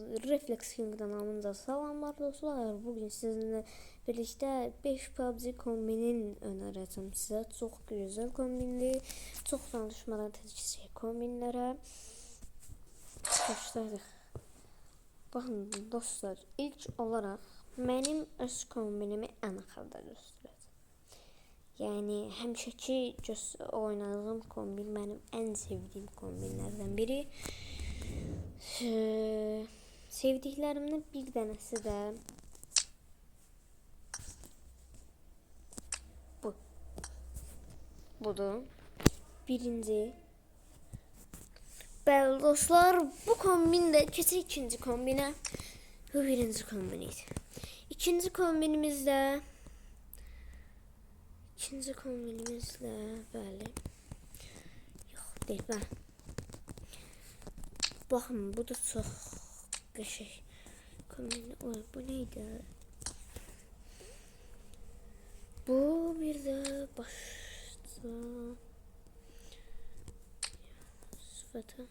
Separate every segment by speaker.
Speaker 1: Reflex King kanalımıza salamlar dostlar. Bugün sizinle birlikte 5 PUBG kombinin önereceğim size. Çok güzel kombinli, çok danışmadan tecrübeli kombinlere başladık. Bakın dostlar, ilk olarak benim öz kombinimi en axırda göstereceğim. Yani həmişəki oynadığım kombin benim en sevdiğim kombinlerden biri. Sevdiklerimden bir tanesi de bu. Budur. Birinci. Bəli dostlar, bu kombin de keçək ikinci kombinə. Bu birinci kombiniydi. İkinci kombinimizdə bəli. Yox, deyil, bəli. Bakın bu da çok qəşəng kombin. Oy, bu neydi? Bu bir de başda sıfatı.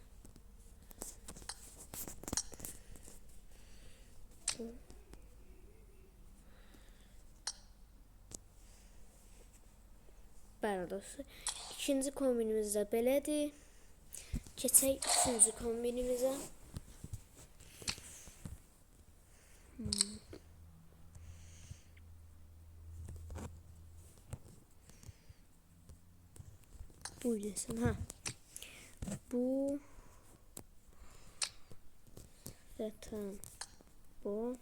Speaker 1: Bəli dostlar, ikinci kombinimiz də belədir. Keçək üçüncü kombinimizə. Buyursun ha. Bu zaten bu.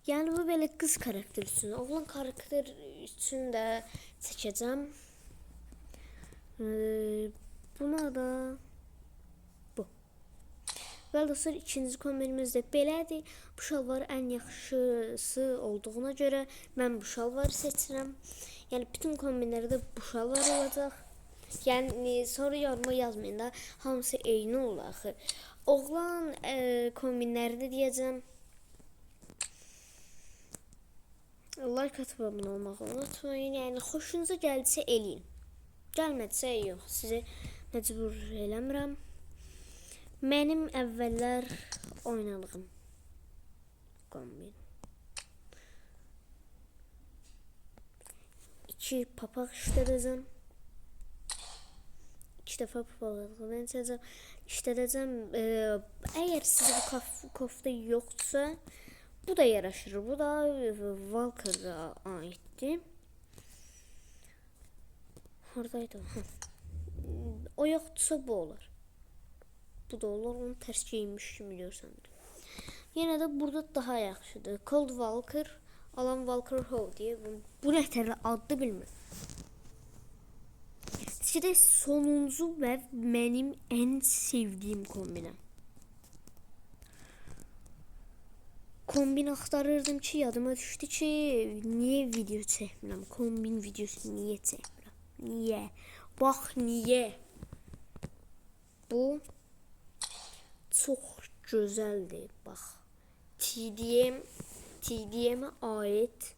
Speaker 1: Yani bu böyle kız karakter için, oğlan karakter için de seçeceğim. Buna da bu. Ve dostlar, ikinci kombinimiz de belədir. Bu şalvar en yaxşısı olduğuna göre ben bu şalvarı seçirəm. Yani bütün kombinlerde bu şalvar olacak. Yani soru yoruma yazmayın da, hamısı eyni olur axı. Oğlan kombinlerde diyeceğim. Like atıp abone olmağı unutmayın. Yani hoşunuza gəldiysə eləyin. Gəlmədisə yox, sizi məcbur eləmirəm. Mənim əvvəllər oynadığım kombin. 2 papaq işlədəcəm. 2 dəfə papaqlardan işlədəcəm. Əgər sizə bu kofta yoxdursa, bu da yaraşır. Bu da Valkyr'a aitti. Oradaydı. O yoksa bu olur. Bu da olur. Onu ters giyinmiş kimi görsən. Yine de burada daha yaxşıdır. Cold Valkyr, Alan Valkyr Ho diye. Bu nətərlə adlı bilmirəm. İşte sonuncu ve benim en sevdiğim kombinem. Kombin aktarırdım ki yadıma düştü ki niye video çekmirəm, kombin videosu niye çekmirəm, niye, bak niye. Bu çok güzeldi, bak TDM'e ait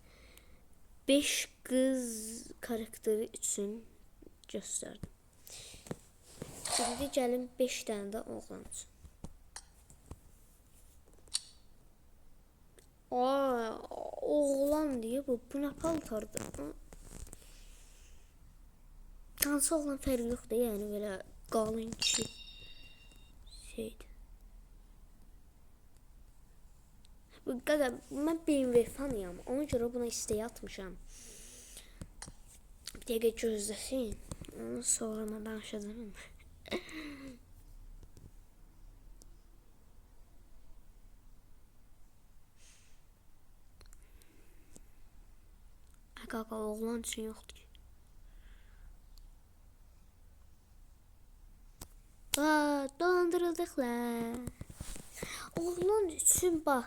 Speaker 1: 5 kız karakteri için gösterdim. Şimdi gəlin 5 tane de oğlan üçün. Oğlan diye bu ne paltardı? Hansı oğlan fərqi yoxdur, yani böyle qalın kişi şeydi. Qaqa, mən BMW fanıyam, ona görə buna isteği atmışam. Bir dəqiqə gözləsin, onu sonra mən danışacağım. Qaqa, oğlan üçün yoxdur ki. Dolandırıldıqlar. Oğlan üçün bax.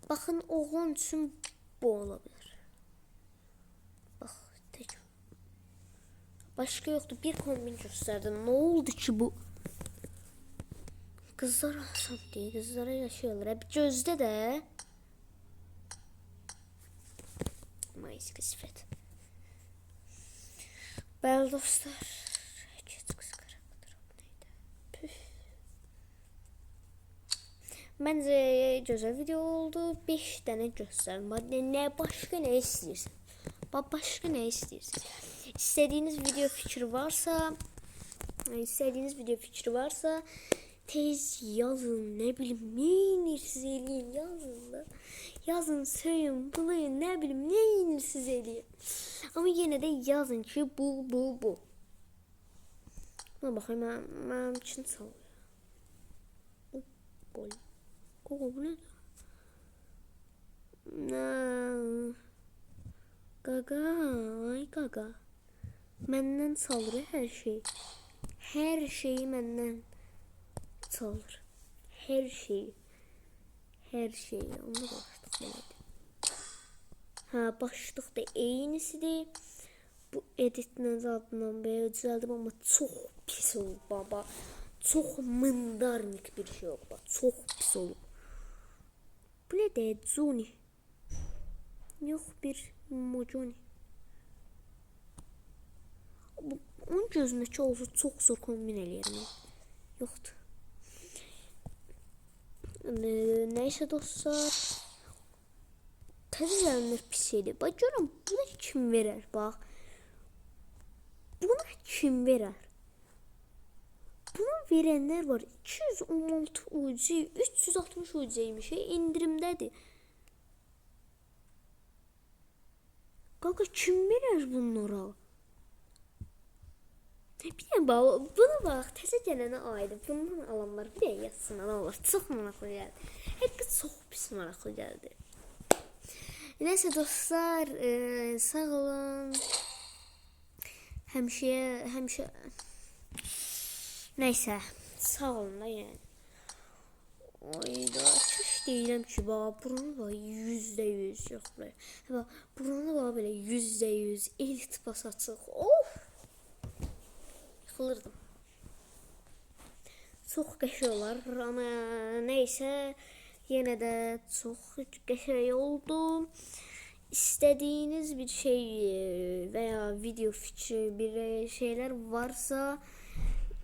Speaker 1: Baxın, oğlan üçün bu olabilir. Bax, tek. Başka yoktu. Bir kombin gösterdim. Ne oldu ki bu? Kızlar alsam diye. Kızlara yaşıyorlar. Bir gözde de. Mayıs kısmet. Bəli dostlar. Keç qısqırıqdır. Neydi? Püf. Məncə gözəl video oldu. 5 dənə göstərin. Nə başqa nə istəyirsən? Başqa nə istəyirsən? İstədiyiniz video fikri varsa, tez yazın, nə bilim, nə inirsiz eləyin, yazın da. Yazın, söyün, bulayın, nə bilim, nə inirsiz eləyin. Amma yenə də yazın ki, bu. Buna baxayım, mənim üçün çalıyor. Bu nədir? Qaqa. Məndən çalır hər şey. Hər şeyi məndən çalır. Hər şeyi. Onda başlıq belədir. Başlıq da eynisidir. Bu editlə zadından belə düzəldim, amma çox pis olub baba. Çox mındarnik bir şey olub. Çox pis olub. Bu nə deyək? Zuni. Yox, bir moconi. Onun gözündəki olsa çox zor kombin eləyərəm. Yoxdur. Neysə dostlar. Təzələnir pis şeydir. Bax, görün, buna kim verər? Bax. Buna kim verər? Buna verənlər var. 216 UC, 360 UC'ymiş. İndirimdədir. Qaqa, kim verər bunlara? Buna bax, təzə gələnə aiddir. Bundan alanlar bir yazsın, ana olur. Çox maraqlı gəldi. Həqiqət çox pis maraqlı gəldi. Nəysə dostlar, sağ olun. Həmişə nəysə, sağ olun da yəni. Ayda, çüş deyirəm ki, bax, burunu bax, %100 yox belə. Bax, burunu bax belə %100 elit bas açıq. Of! Yıxılırdım. Çox qəşəng olar, amma nəysə, yenə də çox qəşəng oldu. İstədiyiniz bir şey veya video fikri, bir şeylər varsa,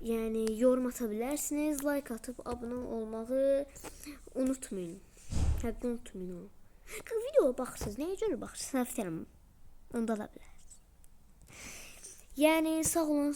Speaker 1: yəni yorum ata bilərsiniz, like atıp abunə olmağı unutmayın. Həqiqət unutmayın onu. Videoya baxırsınız, nəyə görə baxırsınız? Onda da bilərsiniz. Yəni sağ olun.